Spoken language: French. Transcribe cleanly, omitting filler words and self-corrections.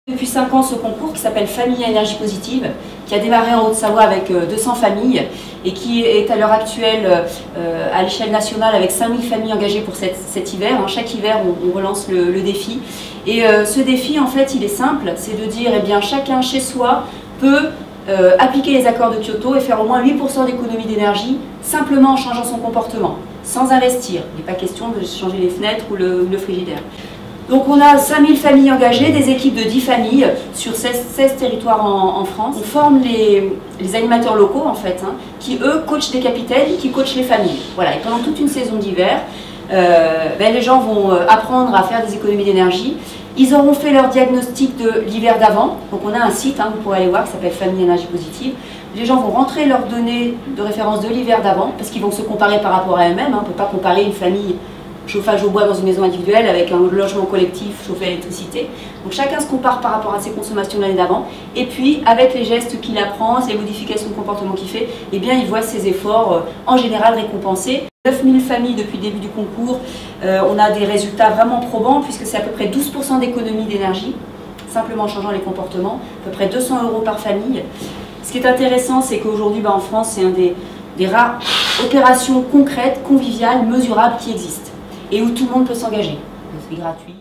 Depuis 5 ans, ce concours qui s'appelle Famille à énergie positive, qui a démarré en Haute-Savoie avec 200 familles et qui est à l'heure actuelle à l'échelle nationale avec 5000 familles engagées pour cet hiver. Chaque hiver, on relance le défi. Et ce défi, en fait, il est simple, c'est de dire, eh bien, chacun chez soi peut appliquer les accords de Kyoto et faire au moins 8% d'économie d'énergie simplement en changeant son comportement, sans investir. Il n'est pas question de changer les fenêtres ou le frigidaire. Donc on a 5000 familles engagées, des équipes de 10 familles sur 16 territoires en France. On forme les animateurs locaux en fait, qui eux coachent des capitaines, qui coachent les familles. Voilà, et pendant toute une saison d'hiver, les gens vont apprendre à faire des économies d'énergie. Ils auront fait leur diagnostic de l'hiver d'avant. Donc on a un site, vous pourrez aller voir, qui s'appelle Famille Énergie Positive. Les gens vont rentrer leurs données de référence de l'hiver d'avant, parce qu'ils vont se comparer par rapport à eux-mêmes. On ne peut pas comparer une famille chauffage au bois dans une maison individuelle avec un logement collectif chauffé à l'électricité. Donc chacun se compare par rapport à ses consommations de l'année d'avant. Et puis avec les gestes qu'il apprend, les modifications de comportement qu'il fait, eh bien il voit ses efforts en général récompensés. 9000 familles depuis le début du concours, on a des résultats vraiment probants puisque c'est à peu près 12% d'économie d'énergie, simplement en changeant les comportements, à peu près 200 € par famille. Ce qui est intéressant, c'est qu'aujourd'hui en France, c'est un des rares opérations concrètes, conviviales, mesurables qui existent et où tout le monde peut s'engager. C'est gratuit.